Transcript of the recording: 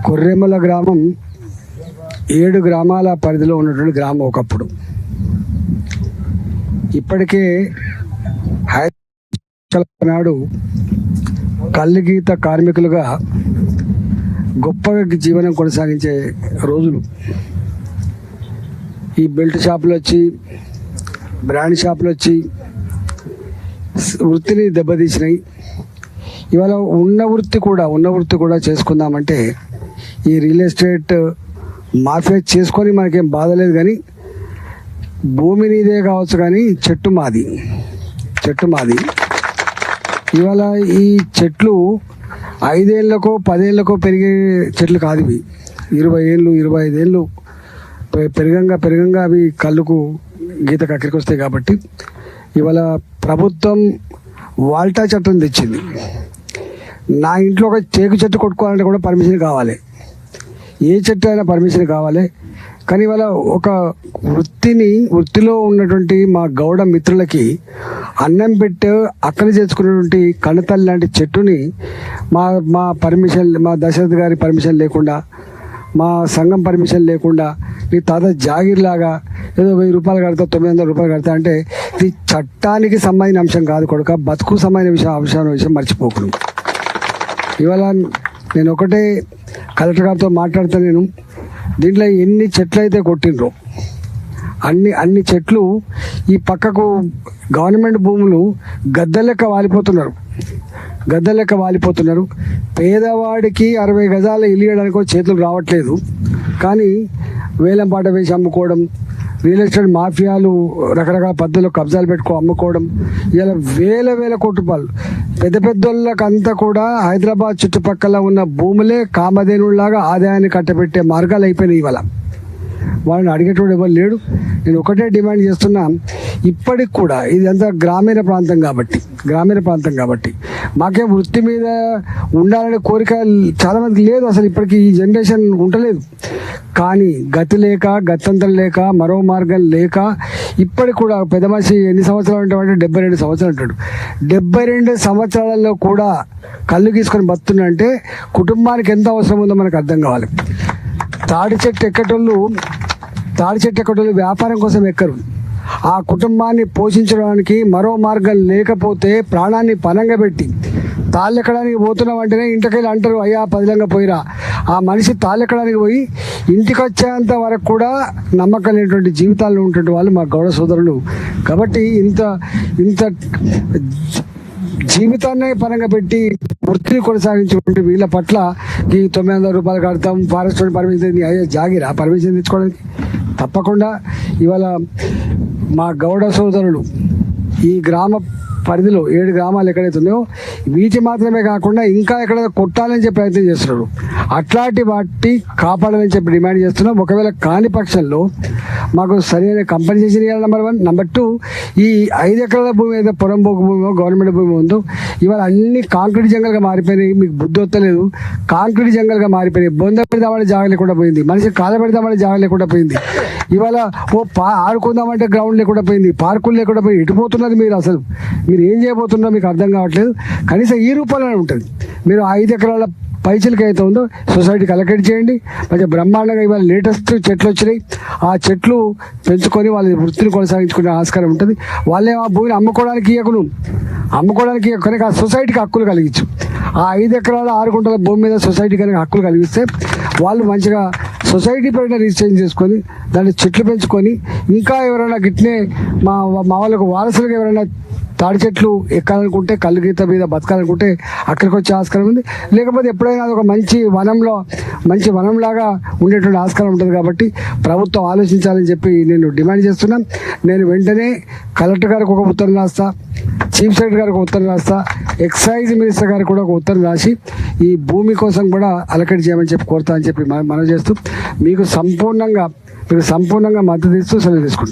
కొర్రెమల గ్రామం 7 గ్రామాల పరిధిలో ఉన్నటువంటి గ్రామం ఒకప్పుడు. ఇప్పటికే హైదరాబాద్ నాడు కల్లుగీత కార్మికులుగా గొప్పగా జీవనం కొనసాగించే రోజులు. ఈ బెల్ట్ షాపులు వచ్చి, బ్రాండ్ షాపులు వచ్చి వృత్తిని దెబ్బతీసినాయి. ఇవాళ ఉన్న వృత్తి కూడా చేసుకుందామంటే ఈ రియల్ ఎస్టేట్ మాఫియా చేసుకొని మనకేం బాధ లేదు, కానీ భూమి నీదే కావచ్చు, కానీ చెట్టు మాది. ఇవాళ ఈ చెట్లు 5 ఏళ్ళకో 10 ఏళ్ళకో పెరిగే చెట్లు కాదు ఇవి. 20 ఏళ్ళు 25 ఏళ్ళు పెరగంగా అవి కళ్ళుకు గీతకు అక్కడికి వస్తాయి. కాబట్టి ఇవాళ ప్రభుత్వం వాల్టా చట్టం తెచ్చింది. నా ఇంట్లో ఒక టేకు చెట్టు కొట్టుకోవాలంటే కూడా పర్మిషన్ కావాలి, ఏ చెట్టు అయినా పర్మిషన్ కావాలి. కానీ ఇవాళ ఒక వృత్తిలో ఉన్నటువంటి మా గౌడ మిత్రులకి అన్నం పెట్టి అక్కలు చేసుకున్నటువంటి కణతల్లి లాంటి చెట్టుని మా పర్మిషన్, మా దశరథ్ గారి పర్మిషన్ లేకుండా, మా సంఘం పర్మిషన్ లేకుండా, నీ తాత జాగిర్లాగా ఏదో 1000 రూపాయలు కడతా, 900 రూపాయలు కడతా అంటే ఇది చట్టానికి సంబంధించిన అంశం కాదు కొడుక, బతుకు సంబంధించిన విషయం మర్చిపోకును. ఇవాళ నేను ఒకటే కలెక్టర్ గారితో మాట్లాడితే, నేను దీంట్లో ఎన్ని చెట్లు అయితే కొట్టిండ్రో అన్ని చెట్లు ఈ పక్కకు గవర్నమెంట్ భూములు గద్దెలెక్క వాలిపోతున్నారు. పేదవాడికి 60 గజాల ఇల్లు ఇవ్వడానికి చేతులు రావట్లేదు, కానీ వేలం పాట వేసి అమ్ముకోవడం, రియల్ ఎస్టేట్ మాఫియాలు రకరకాల పద్ధతుల్లో కబ్జాలు అమ్ముకోవడం. ఇలా వేల కోట్ల రూపాయలు పెద్దోళ్ళకంతా కూడా హైదరాబాద్ చుట్టుపక్కల ఉన్న భూములే కామధేనులాగా ఆదాయాన్ని కట్టబెట్టే మార్గాలు అయిపోయినాయి. ఇవాళ వాళ్ళని అడిగేటోడు ఎవరు లేడు. నేను ఒకటే డిమాండ్ చేస్తున్నా, ఇప్పటికి కూడా ఇది అంతా గ్రామీణ ప్రాంతం కాబట్టి మాకేం వృత్తి మీద ఉండాలనే కోరిక చాలామందికి లేదు. అసలు ఇప్పటికి ఈ జనరేషన్ ఉండలేదు. కానీ గత్యంతరం లేక మరో మార్గం లేక ఇప్పటికి కూడా పెద్ద మనిషి ఎన్ని సంవత్సరాలు ఉంటామంటే 72 సంవత్సరాలు ఉంటాడు. 72 సంవత్సరాలలో కూడా కళ్ళు గీసుకొని బతున్నంటే కుటుంబానికి ఎంత అవసరం ఉందో మనకు అర్థం కావాలి. తాడి చెట్టు ఎక్కటోళ్ళు వ్యాపారం కోసం ఎక్కరు. ఆ కుటుంబాన్ని పోషించడానికి మరో మార్గం లేకపోతే ప్రాణాన్ని పనంగా పెట్టి తాళ్ళెక్కడానికి పోతున్నాం అంటేనే ఇంటికెళ్ళి అంటారు, అయ్యా పదిలంగా పోయిరా. ఆ మనిషి తాళ్ళెక్కడానికి పోయి ఇంటికి వచ్చేంత వరకు కూడా నమ్మకం లేనటువంటి జీవితాల్లో ఉన్నటువంటి వాళ్ళు మా గౌడ సోదరులు. కాబట్టి ఇంత జీవితాన్ని పరంగా పెట్టి వృత్తిని కొనసాగించేటువంటి వీళ్ళ పట్ల ఈ 900 రూపాయలు కడతాం, ఫారెస్ట్ పర్మిషన్ అయ్యే జాగిరా పర్మిషన్ తెచ్చుకోవడానికి. తప్పకుండా ఇవాళ మా గౌడ సోదరులు ఈ గ్రామ పరిధిలో 7 గ్రామాలు ఎక్కడైతే ఉన్నాయో వీటి మాత్రమే కాకుండా ఇంకా ఎక్కడ కొట్టాలని చెప్పి ప్రయత్నం చేస్తున్నారు. అట్లాంటి వాటి కాపాడాలని చెప్పి డిమాండ్ చేస్తున్నాం. ఒకవేళ కాని పక్షంలో మాకు సరైన కంపెన్సేషన్ ఇవ్వాలి. నెంబర్ 1. నెంబర్ 2, ఈ 5 ఎకరాల భూమి ఏదో పొరంబోకు భూమి గవర్నమెంట్ భూమి ఉందో ఇవాళ అన్ని కాంక్రీట్ జంగల్గా మారిపోయినాయి. మీకు బుద్ధి వస్తలేదు. కాంక్రీట్ జంగల్గా మారిపోయినాయి. బొంద పెడదామని జాగా లేకుండా పోయింది, మనిషి కాల పెడదామని జాగా లేకుండా పోయింది. ఇవాళ ఆడుకుందామంటే గ్రౌండ్ లేకుండా పోయింది, పార్కులు లేకుండా పోయి ఎటుపోతున్నది మీరు? అసలు మీరు ఏం చేయబోతున్నారో మీకు అర్థం కావట్లేదు. కనీసం ఈ రూపంలోనే ఉంటుంది. మీరు 5 ఎకరాల పైచలకి అయితే ఉందో సొసైటీకి అలకేట్ చేయండి. మంచిగా బ్రహ్మాండంగా ఇవాళ లేటెస్ట్ చెట్లు వచ్చినాయి. ఆ చెట్లు పెంచుకొని వాళ్ళ వృత్తిని కొనసాగించుకునే ఆస్కారం ఉంటుంది. వాళ్ళే ఆ భూమిని అమ్ముకోవడానికి కనుక ఆ సొసైటీకి హక్కులు కలిగించు. ఆ 5 ఎకరాల 6 గుంటల భూమి మీద సొసైటీ కనుక హక్కులు కలిగిస్తే వాళ్ళు మంచిగా సొసైటీ పైన రిజిస్ట్రేషన్ చేసుకొని దాన్ని చెట్లు పెంచుకొని ఇంకా ఎవరైనా గిట్నే మా వాళ్ళకు వారసులుగా ఎవరైనా తాడి చెట్లు ఎక్కాలనుకుంటే, కళ్ళు గీత మీద బతకాలనుకుంటే అక్కడికి వచ్చే ఆస్కారం ఉంది. లేకపోతే ఎప్పుడైనా అది ఒక మంచి వనంలాగా ఉండేటువంటి ఆస్కారం ఉంటుంది. కాబట్టి ప్రభుత్వం ఆలోచించాలని చెప్పి నేను డిమాండ్ చేస్తున్నాను. నేను వెంటనే కలెక్టర్ గారికి ఒక ఉత్తరం రాస్తా, చీఫ్ సెక్రటరీ గారికి ఒక ఉత్తరం రాస్తా, ఎక్సైజ్ మినిస్టర్ గారికి కూడా ఒక ఉత్తరం రాసి ఈ భూమి కోసం కూడా అలకేట్ చేయమని చెప్పి కోరుతా అని చెప్పి మనం చేస్తూ మీకు సంపూర్ణంగా మద్దతు ఇస్తూ సెలవు తీసుకుంటాం.